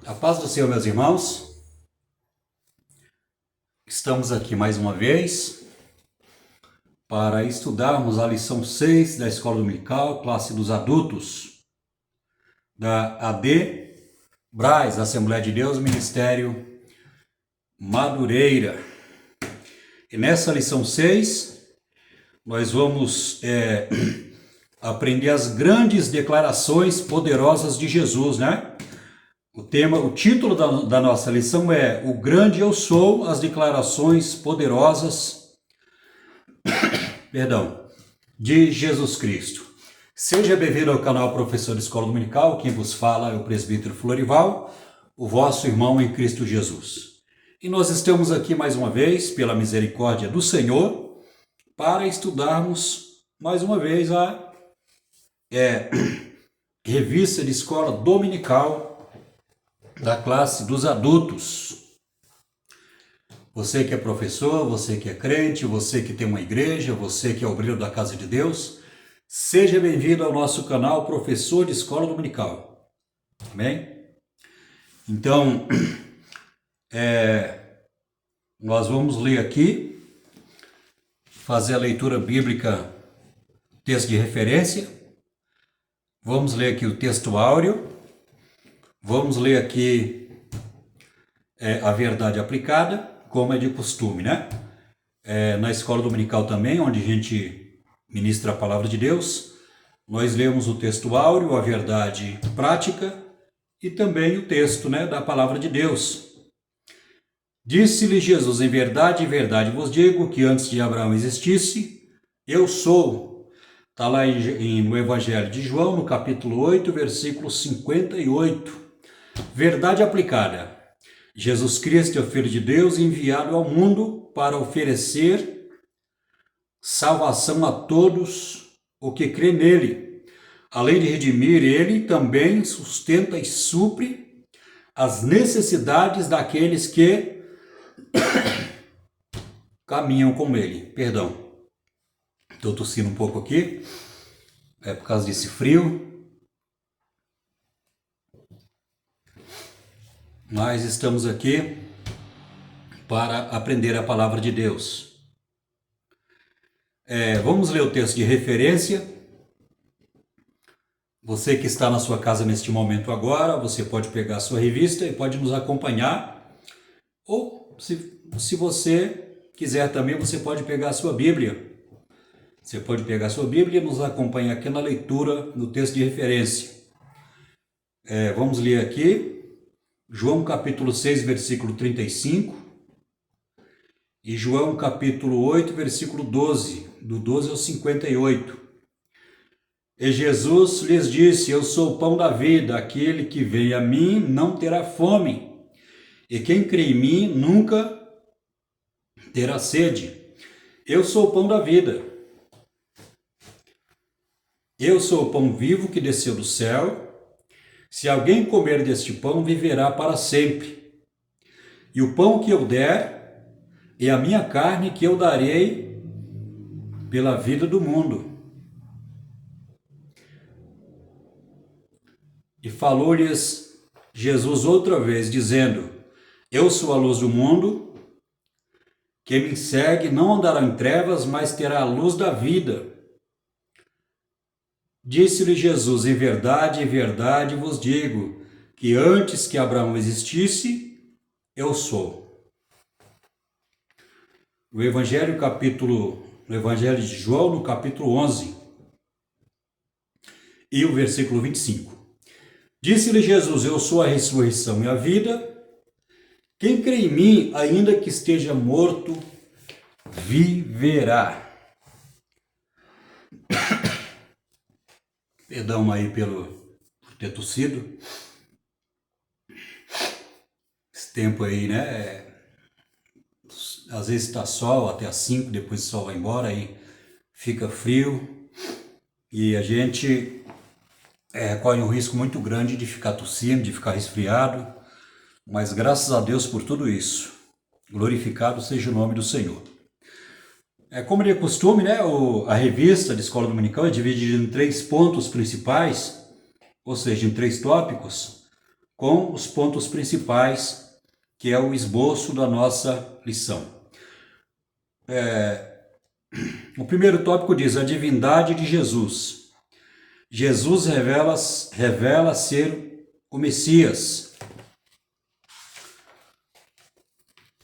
A paz do Senhor, meus irmãos. Estamos aqui mais uma vez para estudarmos a lição 6 da Escola Dominical, classe dos adultos, da AD Braz, Assembleia de Deus, Ministério Madureira. E nessa lição 6, nós vamos aprender as grandes declarações poderosas de Jesus, né? O título da nossa lição é O Grande Eu Sou, as declarações poderosas, de Jesus Cristo. Seja bem-vindo ao canal Professor de Escola Dominical, quem vos fala é o presbítero Florival, o vosso irmão em Cristo Jesus. E nós estamos aqui mais uma vez, pela misericórdia do Senhor, para estudarmos mais uma vez a revista de escola dominical da classe dos adultos. Você que é professor, você que é crente, você que tem uma igreja, você que é obreiro da casa de Deus, seja bem-vindo ao nosso canal Professor de Escola Dominical. Amém? Então, nós vamos ler aqui, fazer a leitura bíblica, texto de referência. Vamos ler aqui o texto áureo. Vamos ler aqui a verdade aplicada, como é de costume, né? Na escola dominical também, onde a gente ministra a palavra de Deus, nós lemos o texto áureo, a verdade prática e também o texto, né, da palavra de Deus. Disse-lhe Jesus, em verdade vos digo que antes de Abraão existisse, eu sou. Está lá no Evangelho de João, no capítulo 8, versículo 58. Verdade aplicada. Jesus Cristo é o Filho de Deus enviado ao mundo para oferecer salvação a todos o que crê nele. Além de redimir, ele também sustenta e supre as necessidades daqueles que caminham com ele. Perdão, estou tossindo um pouco aqui, é por causa desse frio. Nós estamos aqui para aprender a palavra de Deus. Vamos ler o texto de referência. Você que está na sua casa neste momento agora, você pode pegar a sua revista e pode nos acompanhar. Ou, se você quiser também, você pode pegar a sua Bíblia. Você pode pegar a sua Bíblia e nos acompanhar aqui na leitura, no texto de referência. Vamos ler aqui. João capítulo 6, versículo 35 e João capítulo 8, versículo 12, do 12 ao 58. E Jesus lhes disse, eu sou o pão da vida, aquele que vem a mim não terá fome, e quem crê em mim nunca terá sede. Eu sou o pão da vida. Eu sou o pão vivo que desceu do céu. Se alguém comer deste pão, viverá para sempre. E o pão que eu der é a minha carne que eu darei pela vida do mundo. E falou-lhes Jesus outra vez, dizendo, eu sou a luz do mundo, quem me segue não andará em trevas, mas terá a luz da vida. Disse-lhe Jesus, em verdade vos digo, que antes que Abraão existisse, eu sou. No Evangelho de João, no capítulo 11, e o versículo 25. Disse-lhe Jesus, eu sou a ressurreição e a vida. Quem crê em mim, ainda que esteja morto, viverá. Perdão aí por ter tossido. Esse tempo aí, né? Às vezes está sol até às 5, depois o sol vai embora, aí fica frio. E a gente corre um risco muito grande de ficar tossindo, de ficar resfriado. Mas graças a Deus por tudo isso. Glorificado seja o nome do Senhor. Como de costume, né, a revista de escola dominical é dividida em 3 pontos principais, ou seja, em 3 tópicos, com os pontos principais, que é o esboço da nossa lição. O primeiro tópico diz a divindade de Jesus. Jesus revela ser o Messias.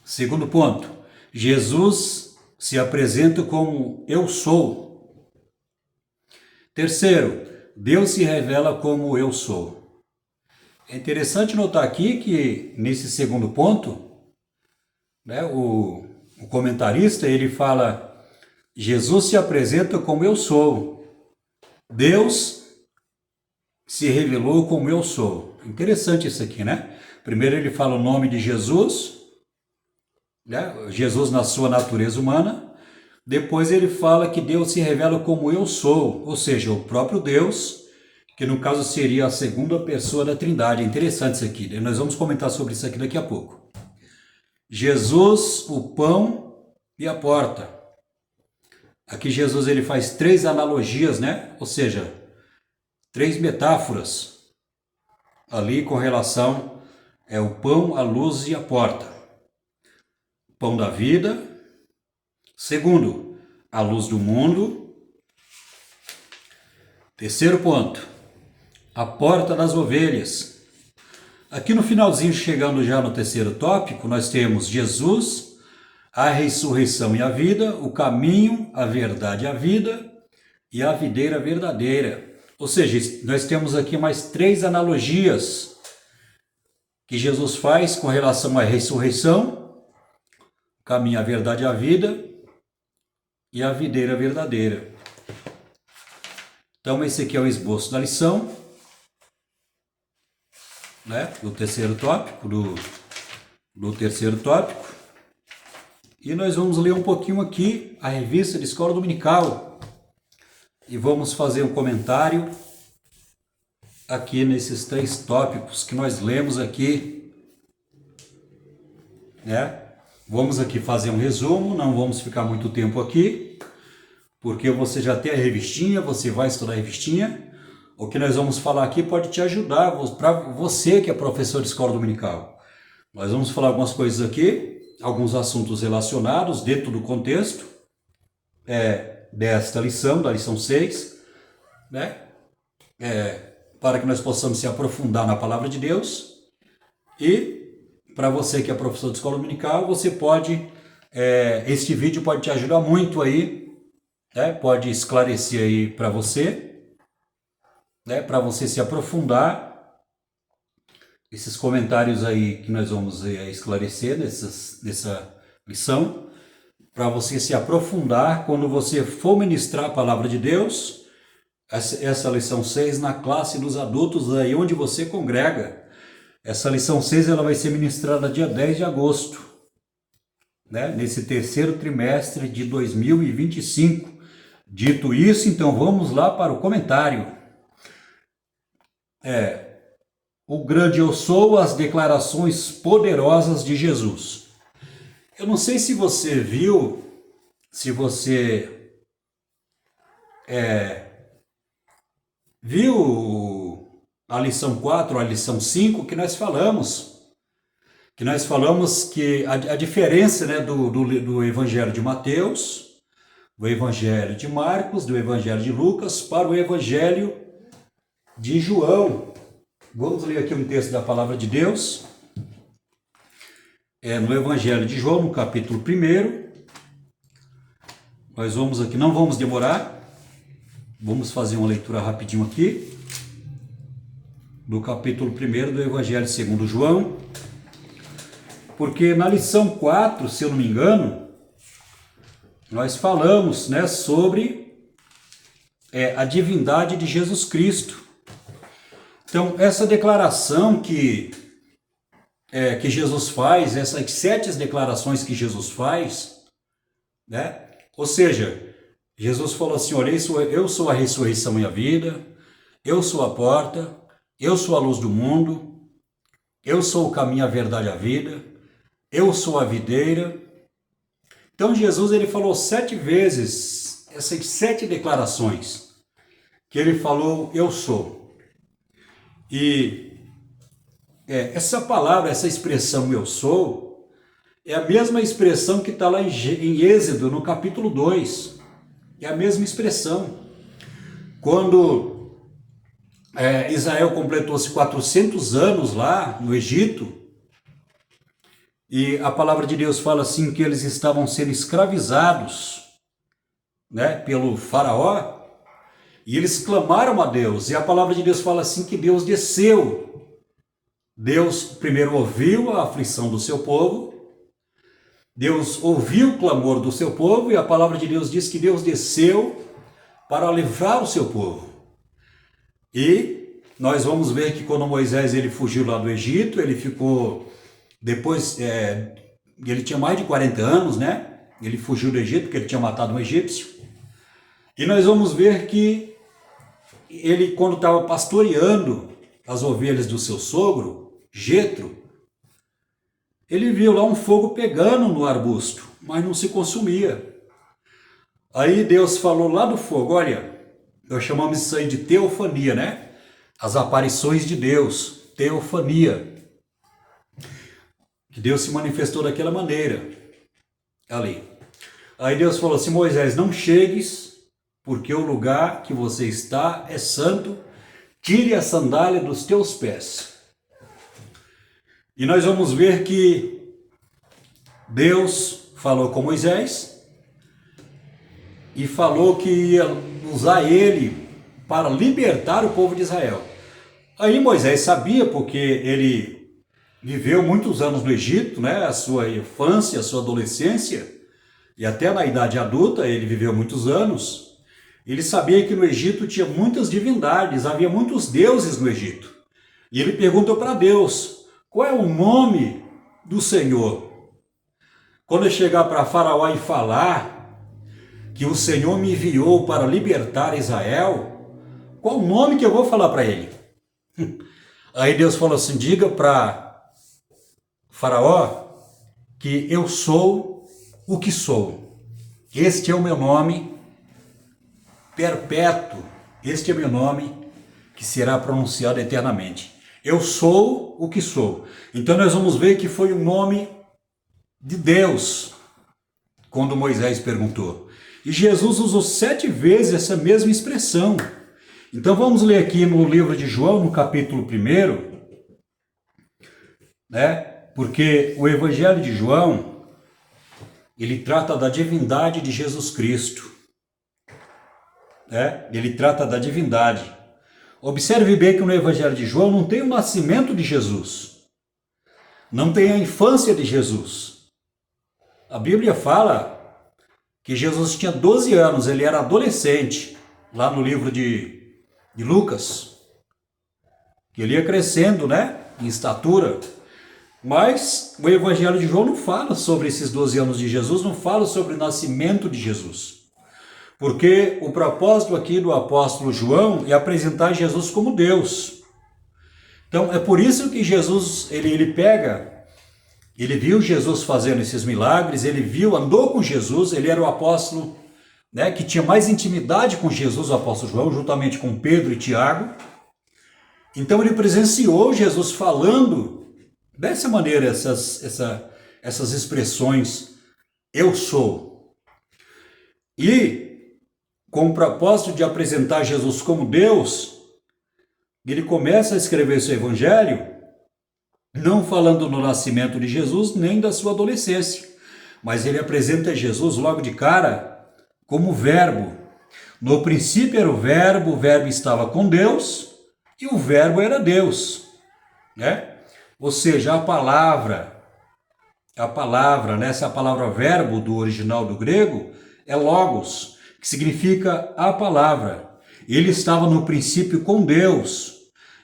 Segundo ponto, Jesus se apresenta como eu sou. Terceiro, Deus se revela como eu sou. É interessante notar aqui que nesse segundo ponto, né, o comentarista ele fala, Jesus se apresenta como eu sou. Deus se revelou como eu sou. Interessante isso aqui, né? Primeiro ele fala o nome de Jesus, né? Jesus na sua natureza humana. Depois ele fala que Deus se revela como eu sou, ou seja, o próprio Deus, que no caso seria a segunda pessoa da Trindade. É interessante isso aqui, né? Nós vamos comentar sobre isso aqui daqui a pouco. Jesus, o pão e a porta. Aqui Jesus ele faz 3 analogias, né? Ou seja, 3 metáforas ali com relação o pão, a luz e a porta. O pão da vida. Segundo, a luz do mundo. Terceiro ponto, a porta das ovelhas. Aqui no finalzinho, chegando já no terceiro tópico, nós temos Jesus, a ressurreição e a vida, o caminho, a verdade e a vida e a videira verdadeira. Ou seja, nós temos aqui mais 3 analogias que Jesus faz com relação à ressurreição, o caminho, a verdade e a vida e a videira verdadeira. Então esse aqui é o esboço da lição, né, do terceiro tópico, do terceiro tópico. E nós vamos ler um pouquinho aqui a revista de Escola Dominical e vamos fazer um comentário aqui nesses 3 tópicos que nós lemos aqui, né? Vamos aqui fazer um resumo, não vamos ficar muito tempo aqui, porque você já tem a revistinha, você vai estudar a revistinha. O que nós vamos falar aqui pode te ajudar, para você que é professor de escola dominical. Nós vamos falar algumas coisas aqui, alguns assuntos relacionados dentro do contexto desta lição, da lição 6, né? Para que nós possamos se aprofundar na palavra de Deus. E para você que é professor de escola dominical, você pode, este vídeo pode te ajudar muito aí, né? Pode esclarecer aí para você, né? Para você se aprofundar, esses comentários aí que nós vamos esclarecer nessa lição, para você se aprofundar quando você for ministrar a palavra de Deus, essa lição 6 na classe dos adultos aí onde você congrega. Essa lição 6 ela vai ser ministrada dia 10 de agosto, né? Nesse terceiro trimestre de 2025. Dito isso, então vamos lá para o comentário. O grande eu sou, as declarações poderosas de Jesus. Eu não sei se você viu, se você viu a lição 4, a lição 5, que nós falamos que a diferença, né, do Evangelho de Mateus, do Evangelho de Marcos, do Evangelho de Lucas, para o Evangelho de João. Vamos ler aqui um texto da Palavra de Deus. No Evangelho de João, no capítulo 1. Nós vamos aqui, não vamos demorar, vamos fazer uma leitura rapidinho aqui, do capítulo 1 do Evangelho segundo João, porque na lição 4, se eu não me engano, nós falamos, né, sobre a divindade de Jesus Cristo. Então, essa declaração que Jesus faz, essas 7 declarações que Jesus faz, né? Ou seja, Jesus falou assim, olha, eu sou a ressurreição e a vida, eu sou a porta, eu sou a luz do mundo, eu sou o caminho, a verdade e a vida, eu sou a videira. Então Jesus ele falou 7 vezes, essas 7 declarações, que ele falou eu sou. E essa palavra, essa expressão eu sou, é a mesma expressão que está lá em Êxodo, no capítulo 2. É a mesma expressão. Quando Israel completou-se 400 anos lá no Egito, e a palavra de Deus fala assim que eles estavam sendo escravizados, né, pelo faraó, e eles clamaram a Deus, e a palavra de Deus fala assim que Deus desceu. Deus primeiro ouviu a aflição do seu povo, Deus ouviu o clamor do seu povo, e a palavra de Deus diz que Deus desceu para livrar o seu povo. E nós vamos ver que quando Moisés ele fugiu lá do Egito, ele ficou, depois, ele tinha mais de 40 anos, né? Ele fugiu do Egito porque ele tinha matado um egípcio. E nós vamos ver que ele, quando estava pastoreando as ovelhas do seu sogro, Jetro, ele viu lá um fogo pegando no arbusto, mas não se consumia. Aí Deus falou lá do fogo, olha, nós chamamos isso aí de teofania, né? As aparições de Deus, teofania. Que Deus se manifestou daquela maneira, ali. Aí Deus falou assim, Moisés, não chegues, porque o lugar que você está é santo, tire a sandália dos teus pés. E nós vamos ver que Deus falou com Moisés e falou que ia usar ele para libertar o povo de Israel. Aí Moisés sabia, porque ele viveu muitos anos no Egito, né? A sua infância, a sua adolescência, e até na idade adulta ele viveu muitos anos. Ele sabia que no Egito tinha muitas divindades, havia muitos deuses no Egito. E ele perguntou para Deus, qual é o nome do Senhor? Quando eu chegar para Faraó e falar que o Senhor me enviou para libertar Israel, qual o nome que eu vou falar para ele? Aí Deus falou assim, diga para Faraó que eu sou o que sou. Este é o meu nome perpétuo, este é o meu nome que será pronunciado eternamente. Eu sou o que sou. Então nós vamos ver que foi o nome de Deus, quando Moisés perguntou. E Jesus usou 7 vezes essa mesma expressão. Então vamos ler aqui no livro de João, no capítulo 1, né? Porque o Evangelho de João, ele trata da divindade de Jesus Cristo, né? Ele trata da divindade. Observe bem que no Evangelho de João não tem o nascimento de Jesus, não tem a infância de Jesus. A Bíblia fala que Jesus tinha 12 anos, ele era adolescente, lá no livro de Lucas, que ele ia crescendo, né, em estatura. Mas o Evangelho de João não fala sobre esses 12 anos de Jesus, não fala sobre o nascimento de Jesus. Porque o propósito aqui do apóstolo João é apresentar Jesus como Deus. Então é por isso que Jesus, ele viu Jesus fazendo esses milagres, ele viu, andou com Jesus, ele era o apóstolo, né, que tinha mais intimidade com Jesus, o apóstolo João, juntamente com Pedro e Tiago. Então ele presenciou Jesus falando dessa maneira, essas expressões, eu sou. E com o propósito de apresentar Jesus como Deus, ele começa a escrever seu evangelho, não falando no nascimento de Jesus, nem da sua adolescência, mas ele apresenta Jesus logo de cara como verbo. No princípio era o verbo estava com Deus, e o verbo era Deus, né? Ou seja, a palavra, né? Essa palavra verbo do original do grego é logos, que significa a palavra. Ele estava no princípio com Deus,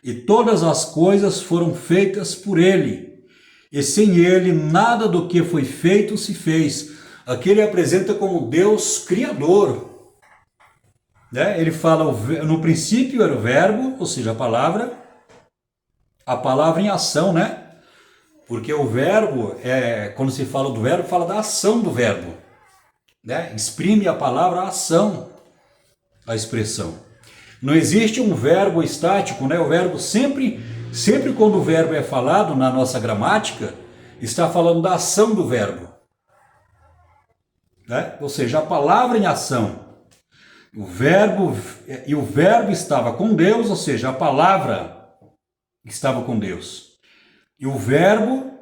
e todas as coisas foram feitas por ele, e sem ele nada do que foi feito se fez. Aqui ele apresenta como Deus criador, né? Ele fala, no princípio era o verbo, ou seja, a palavra em ação, né? Porque o verbo, quando se fala do verbo, fala da ação do verbo, né? Exprime a palavra a ação, a expressão. Não existe um verbo estático, né? O verbo sempre Sempre quando o verbo é falado na nossa gramática, está falando da ação do verbo, né? Ou seja, a palavra em ação. O verbo estava com Deus, ou seja, a palavra estava com Deus. E o verbo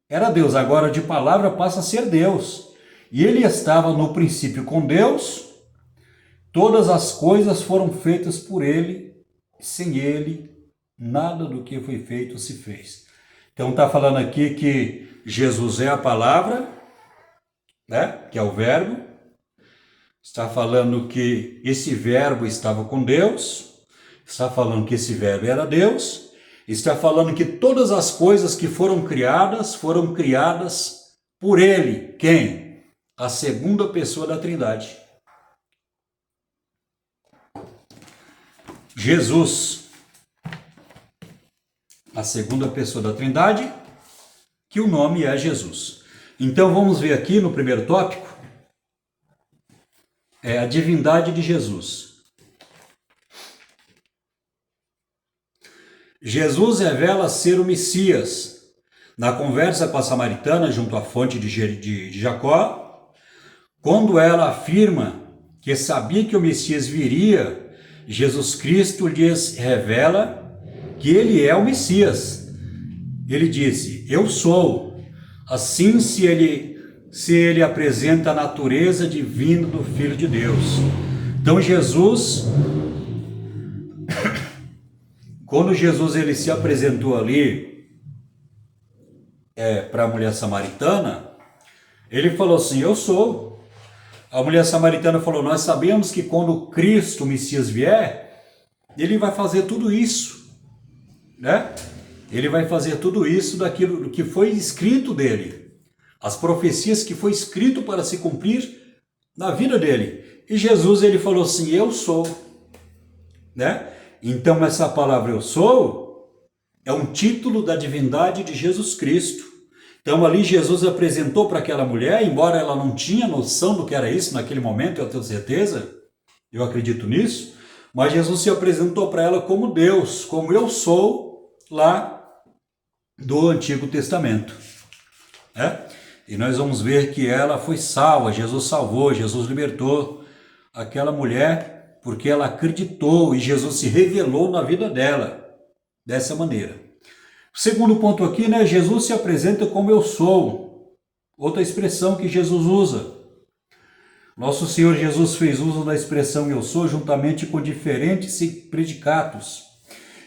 era Deus, agora de palavra passa a ser Deus. E ele estava no princípio com Deus, todas as coisas foram feitas por ele, sem ele, nada do que foi feito se fez. Então está falando aqui que Jesus é a palavra, né? Que é o verbo. Está falando que esse verbo estava com Deus, está falando que esse verbo era Deus, está falando que todas as coisas que foram criadas por ele. Quem? A segunda pessoa da Trindade. Jesus, a segunda pessoa da Trindade, que o nome é Jesus. Então vamos ver aqui no primeiro tópico, é a divindade de Jesus. Jesus revela ser o Messias. Na conversa com a samaritana junto à fonte de Jacó, quando ela afirma que sabia que o Messias viria, Jesus Cristo lhes revela que ele é o Messias. Ele disse, eu sou. Assim se ele apresenta a natureza divina do Filho de Deus. Então Jesus, quando Jesus ele se apresentou ali para a mulher samaritana, ele falou assim, eu sou. A mulher samaritana falou, nós sabemos que quando Cristo, o Messias, vier, ele vai fazer tudo isso, né? Ele vai fazer tudo isso daquilo que foi escrito dele. As profecias que foi escrito para se cumprir na vida dele. E Jesus, ele falou assim, eu sou, né? Então essa palavra eu sou é um título da divindade de Jesus Cristo. Então ali Jesus apresentou para aquela mulher, embora ela não tinha noção do que era isso naquele momento, eu tenho certeza, eu acredito nisso, mas Jesus se apresentou para ela como Deus, como eu sou lá do Antigo Testamento, né? E nós vamos ver que ela foi salva, Jesus salvou, Jesus libertou aquela mulher porque ela acreditou e Jesus se revelou na vida dela dessa maneira. O segundo ponto aqui, né? Jesus se apresenta como eu sou. Outra expressão que Jesus usa. Nosso Senhor Jesus fez uso da expressão eu sou juntamente com diferentes predicados.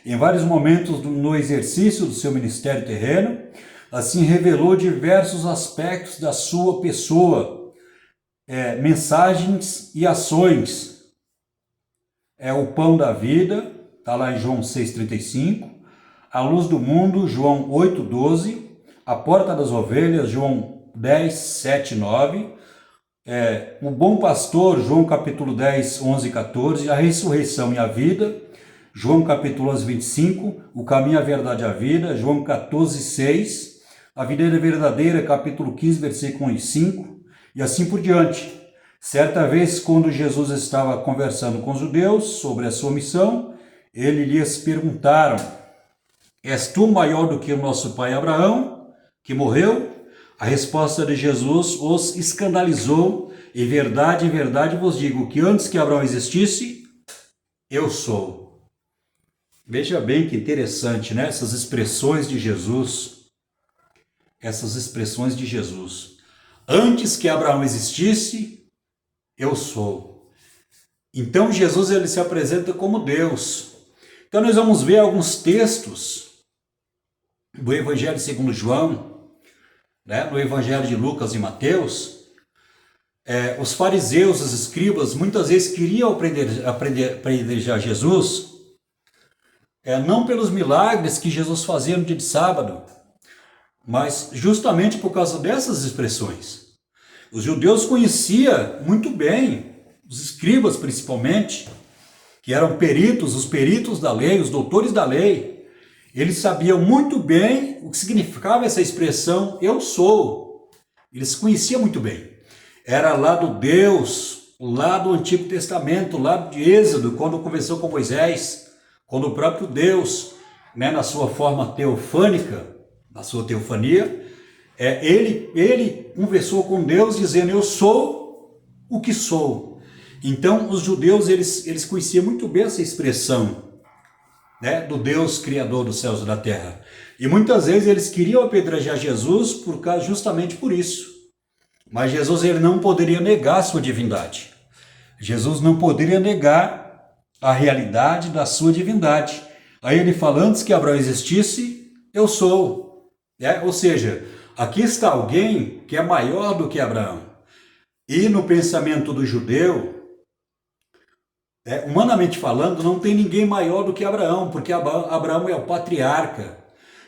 Em vários momentos no exercício do seu ministério terreno, assim revelou diversos aspectos da sua pessoa, mensagens e ações. É o pão da vida, está lá em João 6,35, a luz do mundo, João 8,12, a porta das ovelhas, João 10, 7, 9, o bom pastor, João capítulo 10, 11 e 14, a ressurreição e a vida, João capítulo 11, 25, o caminho, a verdade e a vida, João 14, 6, a videira verdadeira, capítulo 15, versículo 1 e 5, e assim por diante. Certa vez, quando Jesus estava conversando com os judeus sobre a sua missão, ele lhes perguntaram, és tu maior do que o nosso pai Abraão, que morreu? A resposta de Jesus os escandalizou, em verdade vos digo, que antes que Abraão existisse, eu sou. Veja bem que interessante, né? Essas expressões de Jesus. Antes que Abraão existisse, eu sou. Então Jesus ele se apresenta como Deus. Então nós vamos ver alguns textos do Evangelho segundo João, né? No Evangelho de Lucas e Mateus. Os fariseus, os escribas, muitas vezes queriam apedrejar Jesus, não pelos milagres que Jesus fazia no dia de sábado, mas justamente por causa dessas expressões. Os judeus conheciam muito bem, os escribas principalmente, que eram peritos, os peritos da lei, os doutores da lei, eles sabiam muito bem o que significava essa expressão, eu sou. Eles conheciam muito bem. Era lá do Deus, lá do Antigo Testamento, lá de Êxodo, quando conversou com Moisés, quando o próprio Deus né, na sua forma teofânica, na sua teofania, ele conversou com Deus dizendo: eu sou o que sou. Então os judeus eles conheciam muito bem essa expressão, né, do Deus criador dos céus e da terra. E muitas vezes eles queriam apedrejar Jesus justamente por isso. Mas Jesus ele não poderia negar a sua divindade. Jesus não poderia negar a realidade da sua divindade. Aí ele fala: antes que Abraão existisse, eu sou. Ou seja, aqui está alguém que é maior do que Abraão. E no pensamento do judeu, humanamente falando, não tem ninguém maior do que Abraão, porque Abraão é o patriarca.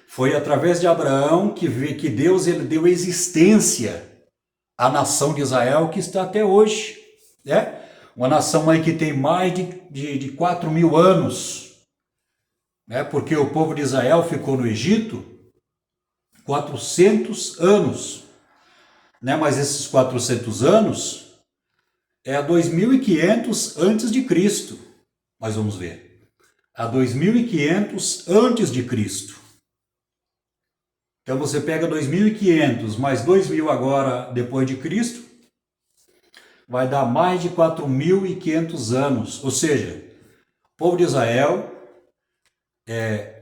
Foi através de Abraão que Deus ele deu existência à nação de Israel, que está até hoje. Uma nação aí que tem mais de 4.000 anos. Porque o povo de Israel ficou no Egito 400 anos. Mas esses 400 anos há 2.500 antes de Cristo. Mas vamos ver. Há 2.500 antes de Cristo. Então você pega 2.500 mais 2.000 agora depois de Cristo, vai dar mais de 4.500 anos. Ou seja, o povo de Israel,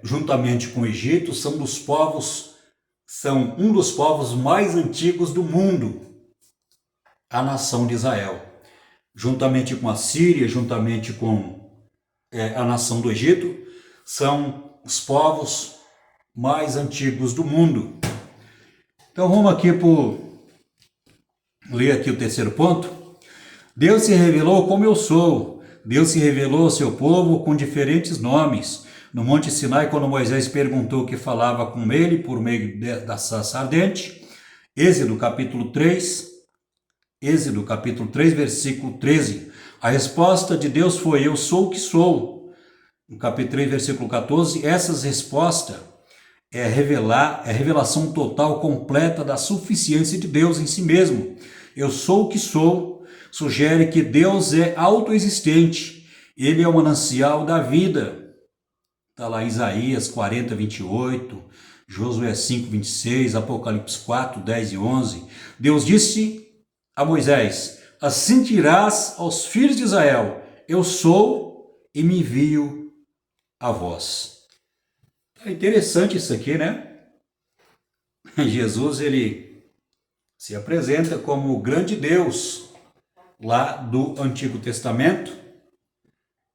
juntamente com o Egito, são um dos povos mais antigos do mundo, a nação de Israel. Juntamente com a Síria, juntamente com a nação do Egito, são os povos mais antigos do mundo. Então vamos aqui ler aqui o terceiro ponto. Deus se revelou como eu sou. Deus se revelou ao seu povo com diferentes nomes. No Monte Sinai, quando Moisés perguntou o que falava com ele por meio da sarça ardente. Êxodo capítulo 3, versículo 13. A resposta de Deus foi: eu sou o que sou. No capítulo 3, versículo 14, essas respostas é revelação total, completa da suficiência de Deus em si mesmo. Eu sou o que sou, sugere que Deus é autoexistente, ele é o manancial da vida. Está lá Isaías 40, 28, Josué 5, 26, Apocalipse 4, 10 e 11. Deus disse a Moisés: assim dirás aos filhos de Israel: eu sou e me envio a vós. É interessante isso aqui, né? Jesus, ele se apresenta como o grande Deus lá do Antigo Testamento,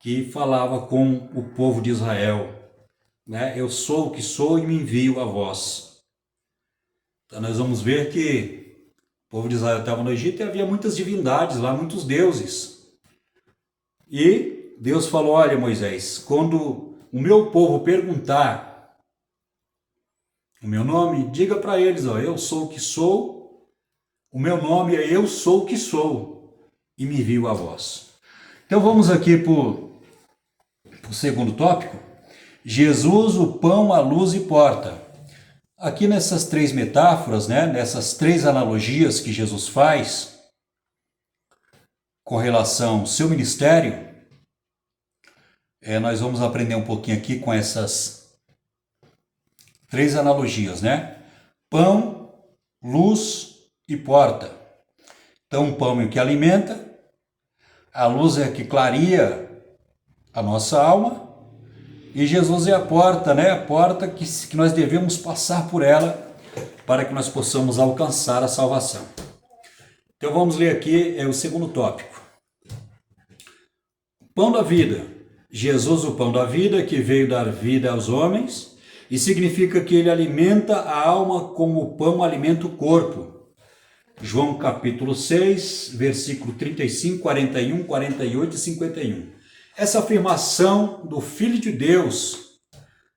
que falava com o povo de Israel, eu sou o que sou e me envio a vós. Então nós vamos ver que o povo de Israel estava no Egito e havia muitas divindades lá, muitos deuses. E Deus falou: olha, Moisés, quando o meu povo perguntar o meu nome, diga para eles: eu sou o que sou, o meu nome é eu sou o que sou e me envio a vós. Então vamos aqui para o segundo tópico: Jesus, o pão, a luz e porta. Aqui nessas três metáforas, nessas três analogias que Jesus faz com relação ao seu ministério, nós vamos aprender um pouquinho aqui com essas três analogias, Pão, luz e porta. Então o pão é o que alimenta, a luz é a que clareia a nossa alma, e Jesus é a porta, a porta que nós devemos passar por ela para que nós possamos alcançar a salvação. Então vamos ler aqui o segundo tópico. Pão da vida. Jesus, o pão da vida, que veio dar vida aos homens, e significa que ele alimenta a alma como o pão alimenta o corpo. João capítulo 6, versículo 35, 41, 48 e 51. Essa afirmação do Filho de Deus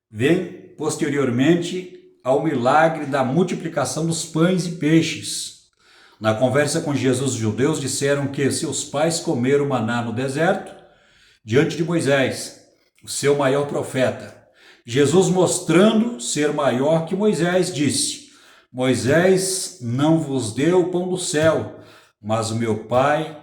vem posteriormente ao milagre da multiplicação dos pães e peixes. Na conversa com Jesus, os judeus disseram que seus pais comeram maná no deserto, diante de Moisés, o seu maior profeta. Jesus, mostrando ser maior que Moisés, disse: Moisés não vos deu o pão do céu, mas o meu Pai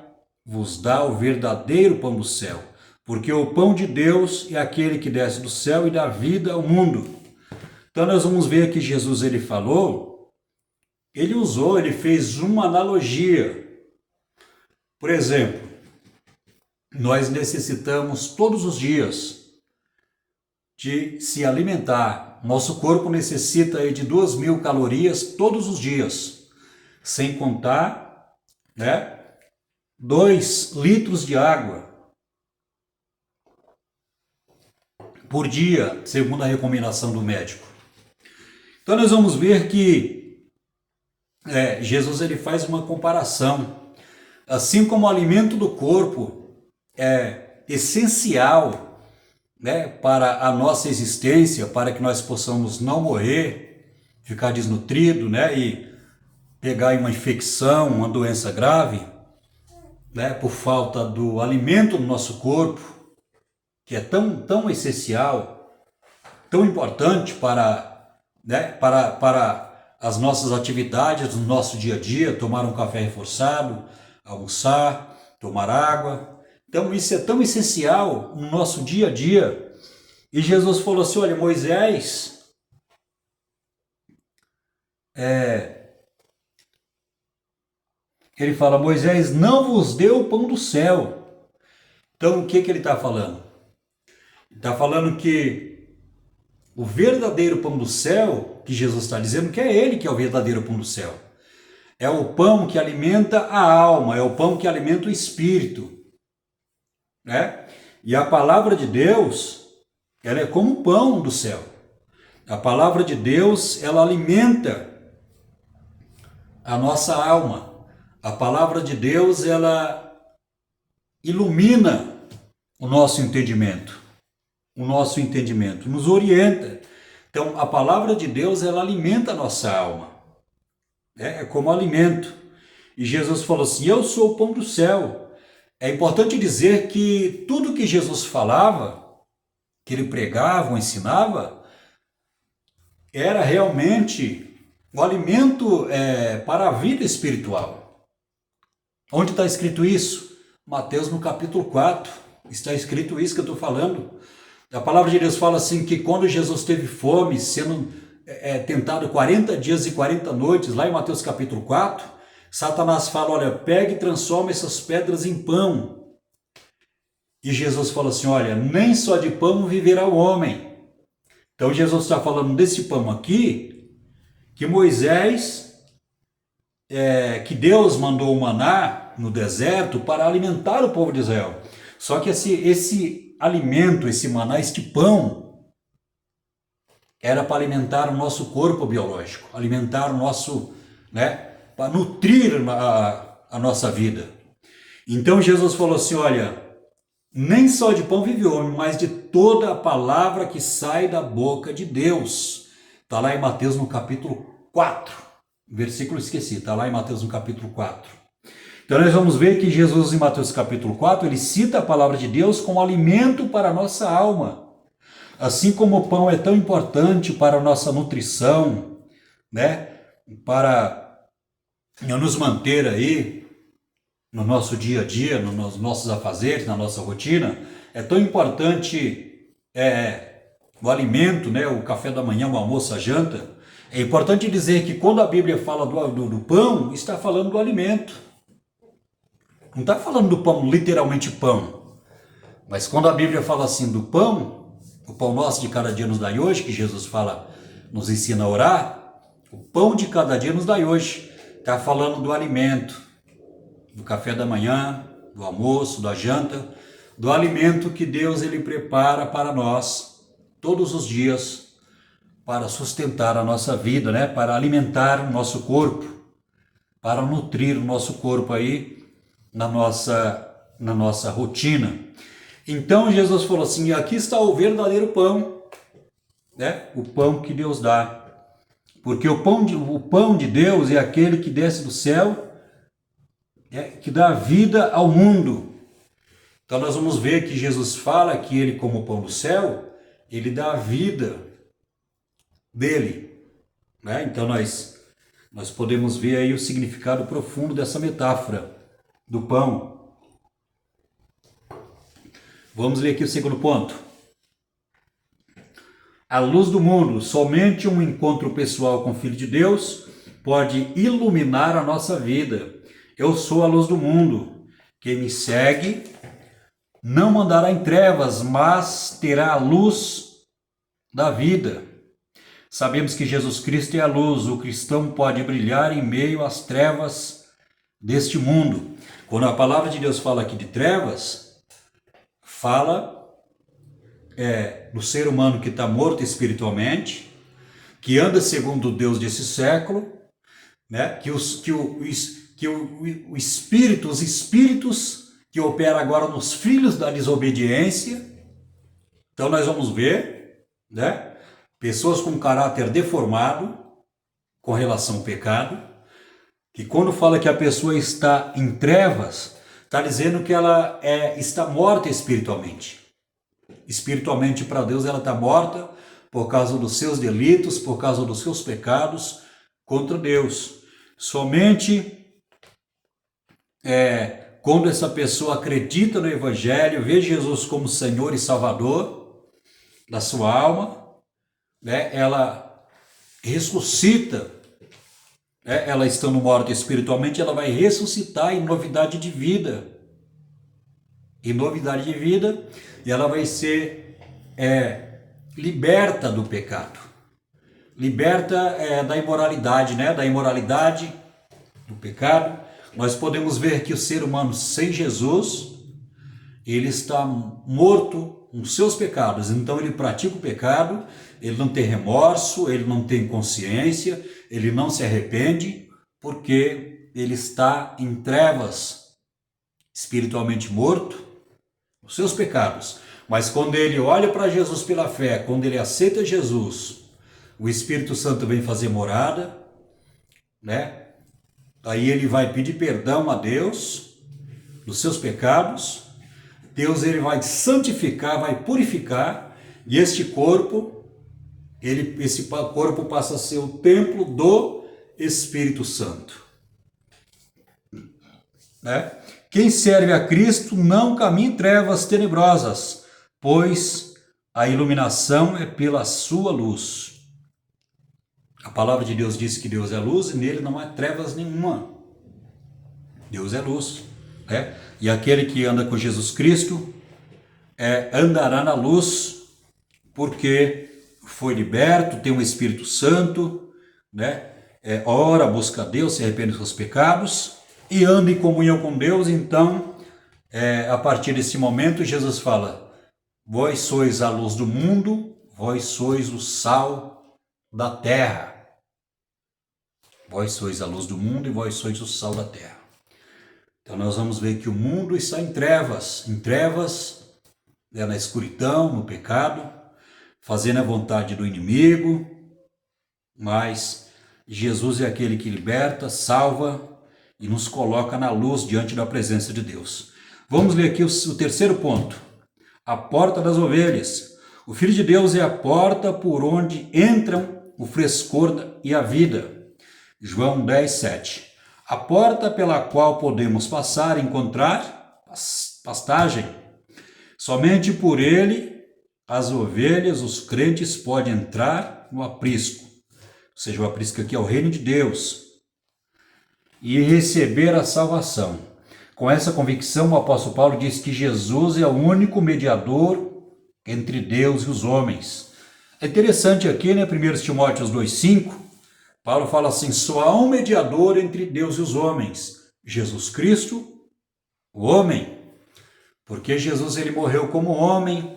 vos dá o verdadeiro pão do céu. Porque o pão de Deus é aquele que desce do céu e dá vida ao mundo. Então nós vamos ver que Jesus ele falou, ele fez uma analogia. Por exemplo, nós necessitamos todos os dias de se alimentar. Nosso corpo necessita aí de 2.000 calorias todos os dias, sem contar, 2 litros de água por dia, segundo a recomendação do médico. Então nós vamos ver que Jesus ele faz uma comparação. Assim como o alimento do corpo é essencial, para a nossa existência, para que nós possamos não morrer, ficar desnutrido, e pegar uma infecção, uma doença grave, por falta do alimento no nosso corpo, que é tão essencial, tão importante para as nossas atividades no nosso dia a dia, tomar um café reforçado, almoçar, tomar água. Então isso é tão essencial no nosso dia a dia. E Jesus falou assim, olha, Moisés, ele fala, Moisés não vos deu o pão do céu. Então o que ele está falando? Ele está falando que o verdadeiro pão do céu, que Jesus está dizendo que é ele que é o verdadeiro pão do céu. É o pão que alimenta a alma, é o pão que alimenta o espírito. E a palavra de Deus, ela é como o pão do céu. A palavra de Deus, ela alimenta a nossa alma. A palavra de Deus, ela ilumina o nosso entendimento, nos orienta. Então, a palavra de Deus, ela alimenta a nossa alma. É como alimento. E Jesus falou assim, eu sou o pão do céu. É importante dizer que tudo que Jesus falava, que ele pregava ou ensinava, era realmente o alimento para a vida espiritual. Onde está escrito isso? Mateus no capítulo 4, está escrito isso que eu estou falando. A palavra de Deus fala assim que quando Jesus teve fome, sendo tentado 40 dias e 40 noites, lá em Mateus capítulo 4, Satanás fala, olha, pega e transforma essas pedras em pão. E Jesus fala assim, olha, nem só de pão viverá o homem. Então Jesus está falando desse pão aqui, que Moisés, que Deus mandou o maná no deserto para alimentar o povo de Israel. Só que esse alimento, esse maná, este pão, era para alimentar o nosso corpo biológico, alimentar o nosso, para nutrir a nossa vida. Então Jesus falou assim, olha, nem só de pão vive o homem, mas de toda a palavra que sai da boca de Deus. Está lá em Mateus no capítulo 4, versículo esqueci, está lá em Mateus no capítulo 4. Então nós vamos ver que Jesus em Mateus capítulo 4, ele cita a palavra de Deus como alimento para a nossa alma. Assim como o pão é tão importante para a nossa nutrição, para nos manter aí no nosso dia a dia, nos nossos afazeres, na nossa rotina, é tão importante o alimento, o café da manhã, o almoço, a janta. É importante dizer que quando a Bíblia fala do pão, está falando do alimento. Não está falando do pão, literalmente pão. Mas quando a Bíblia fala assim do pão, o pão nosso de cada dia nos dai hoje, que Jesus fala, nos ensina a orar, o pão de cada dia nos dai hoje. Está falando do alimento, do café da manhã, do almoço, da janta, do alimento que Deus ele prepara para nós todos os dias para sustentar a nossa vida, para alimentar o nosso corpo, para nutrir o nosso corpo aí na nossa rotina. Então Jesus falou assim, aqui está o verdadeiro pão, o pão que Deus dá. Porque o pão de Deus é aquele que desce do céu, que dá vida ao mundo. Então nós vamos ver que Jesus fala que ele, como o pão do céu, ele dá a vida dele. Então nós podemos ver aí o significado profundo dessa metáfora do pão. Vamos ler aqui o segundo ponto. A luz do mundo, somente um encontro pessoal com o Filho de Deus pode iluminar a nossa vida. Eu sou a luz do mundo. Quem me segue não andará em trevas, mas terá a luz da vida. Sabemos que Jesus Cristo é a luz. O cristão pode brilhar em meio às trevas deste mundo. Quando a palavra de Deus fala aqui de trevas, fala do ser humano que está morto espiritualmente, que anda segundo o Deus desse século, né? Os espíritos que operam agora nos filhos da desobediência. Então nós vamos ver, né? Pessoas com caráter deformado com relação ao pecado, que quando fala que a pessoa está em trevas, está dizendo que ela está morta espiritualmente. Espiritualmente, para Deus, ela está morta por causa dos seus delitos, por causa dos seus pecados contra Deus. Somente quando essa pessoa acredita no Evangelho, vê Jesus como Senhor e Salvador da sua alma, né, ela ressuscita, né, ela estando morta espiritualmente, ela vai ressuscitar em novidade de vida. Em novidade de vida, e ela vai ser liberta do pecado, liberta da imoralidade, né? Da imoralidade, do pecado. Nós podemos ver que o ser humano sem Jesus, ele está morto nos seus pecados, então ele pratica o pecado, ele não tem remorso, ele não tem consciência, ele não se arrepende, porque ele está em trevas, espiritualmente morto, os seus pecados. Mas quando ele olha para Jesus pela fé, quando ele aceita Jesus, o Espírito Santo vem fazer morada, né? Aí ele vai pedir perdão a Deus dos seus pecados. Deus ele vai santificar, vai purificar, e esse corpo passa a ser o templo do Espírito Santo, né? Quem serve a Cristo não caminha em trevas tenebrosas, pois a iluminação é pela sua luz. A palavra de Deus diz que Deus é luz e nele não há trevas nenhuma. Deus é luz, né? E aquele que anda com Jesus Cristo andará na luz, porque foi liberto, tem um Espírito Santo, né? Ora, busca a Deus, se arrepende dos seus pecados e anda em comunhão com Deus. Então, a partir desse momento, Jesus fala: vós sois a luz do mundo, vós sois o sal da terra. Vós sois a luz do mundo e vós sois o sal da terra. Então nós vamos ver que o mundo está em trevas, na escuridão, no pecado, fazendo a vontade do inimigo, mas Jesus é aquele que liberta, salva e nos coloca na luz diante da presença de Deus. Vamos ler aqui o terceiro ponto. A porta das ovelhas. O Filho de Deus é a porta por onde entram o frescor e a vida. João 10:7. A porta pela qual podemos passar e encontrar pastagem. Somente por ele, as ovelhas, os crentes podem entrar no aprisco. Ou seja, o aprisco aqui é o reino de Deus. E receber a salvação. Com essa convicção, o apóstolo Paulo diz que Jesus é o único mediador entre Deus e os homens. É interessante aqui, né, 1 Timóteo 2,5, Paulo fala assim: só há um mediador entre Deus e os homens, Jesus Cristo, o homem. Porque Jesus ele morreu como homem,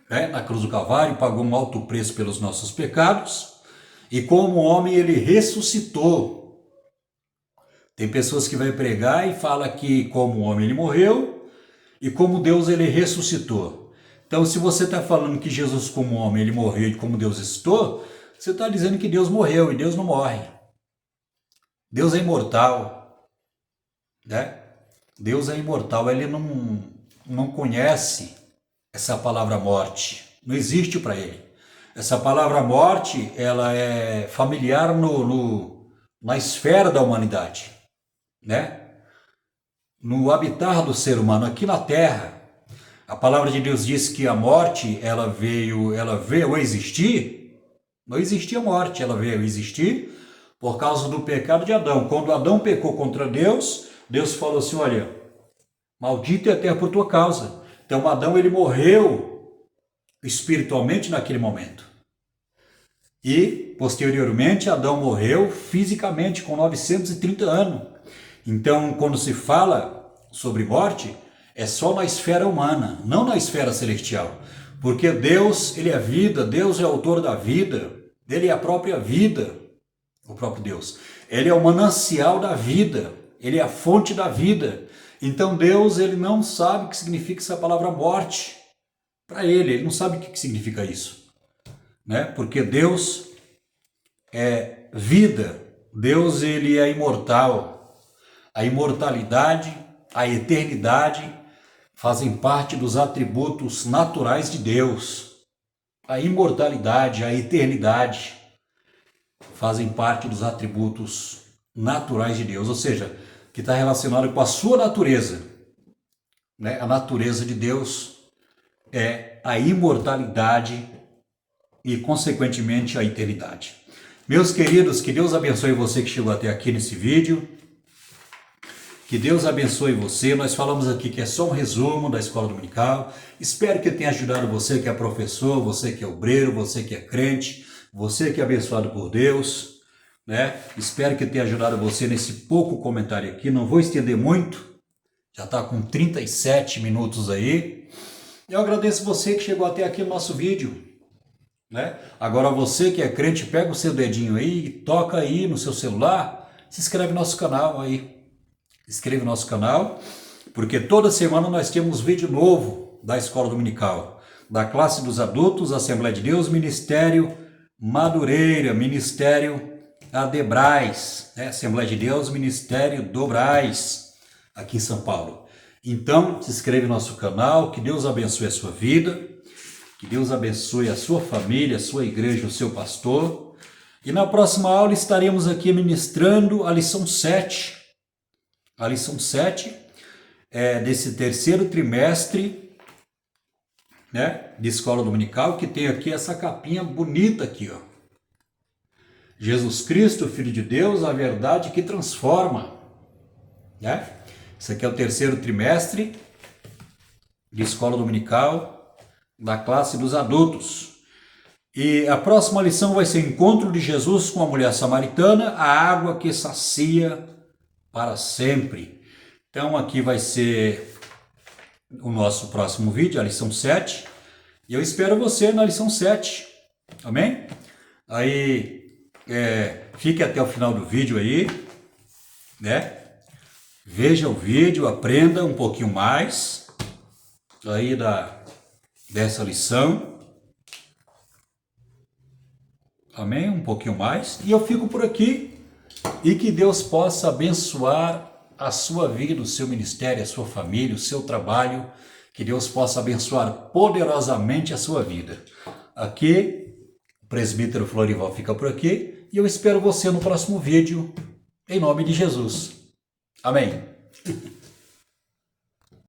né, na cruz do Calvário, pagou um alto preço pelos nossos pecados, e como homem ele ressuscitou. Tem pessoas que vai pregar e fala que como homem ele morreu e como Deus ele ressuscitou. Então, se você está falando que Jesus como homem ele morreu e como Deus ressuscitou, você está dizendo que Deus morreu e Deus não morre. Deus é imortal, né? Deus é imortal, ele não conhece essa palavra morte, não existe para ele. Essa palavra morte, ela é familiar na esfera da humanidade, né? No habitar do ser humano aqui na Terra. A palavra de Deus diz que a morte, ela veio a existir. Não existia morte, ela veio a existir por causa do pecado de Adão. Quando Adão pecou contra Deus, Deus falou assim, olha, maldito é a terra por tua causa. Então Adão, ele morreu espiritualmente naquele momento. E, posteriormente, Adão morreu fisicamente com 930 anos. Então, quando se fala sobre morte, é só na esfera humana, não na esfera celestial. Porque Deus, ele é vida, Deus é autor da vida, ele é a própria vida, o próprio Deus. Ele é o manancial da vida, ele é a fonte da vida. Então Deus, ele não sabe o que significa essa palavra morte. Para ele não sabe o que significa isso. Né? Porque Deus é vida, Deus, ele é imortal. A imortalidade, a eternidade fazem parte dos atributos naturais de Deus. A imortalidade, a eternidade fazem parte dos atributos naturais de Deus, ou seja, que está relacionado com a sua natureza. Né? A natureza de Deus é a imortalidade e, consequentemente, a eternidade. Meus queridos, que Deus abençoe você que chegou até aqui nesse vídeo. Que Deus abençoe você. Nós falamos aqui que é só um resumo da Escola Dominical. Espero que tenha ajudado você que é professor, você que é obreiro, você que é crente, você que é abençoado por Deus, né? Espero que tenha ajudado você nesse pouco comentário aqui. Não vou estender muito, já está com 37 minutos aí. Eu agradeço você que chegou até aqui no nosso vídeo, né? Agora você que é crente, pega o seu dedinho aí, toca aí no seu celular, se inscreve no nosso canal aí. Inscreva no nosso canal, porque toda semana nós temos vídeo novo da Escola Dominical, da classe dos adultos, Assembleia de Deus, Ministério Madureira, Ministério Adebrais, né? Assembleia de Deus, Ministério do Braz, aqui em São Paulo. Então, se inscreve no nosso canal, que Deus abençoe a sua vida, que Deus abençoe a sua família, a sua igreja, o seu pastor. E na próxima aula estaremos aqui ministrando a lição 7. A lição 7 desse terceiro trimestre, né, de Escola Dominical, que tem aqui essa capinha bonita aqui, ó. Jesus Cristo, Filho de Deus, a verdade que transforma. Né? Esse aqui é o terceiro trimestre de Escola Dominical da classe dos adultos. E a próxima lição vai ser o encontro de Jesus com a mulher samaritana, a água que sacia para sempre. Então aqui vai ser o nosso próximo vídeo, a lição 7. E eu espero você na lição 7. Amém? Aí fique até o final do vídeo aí, né? Veja o vídeo, aprenda um pouquinho mais aí dessa lição. Amém? Um pouquinho mais. E eu fico por aqui. E que Deus possa abençoar a sua vida, o seu ministério, a sua família, o seu trabalho. Que Deus possa abençoar poderosamente a sua vida. Aqui, o presbítero Florival fica por aqui. E eu espero você no próximo vídeo, em nome de Jesus. Amém.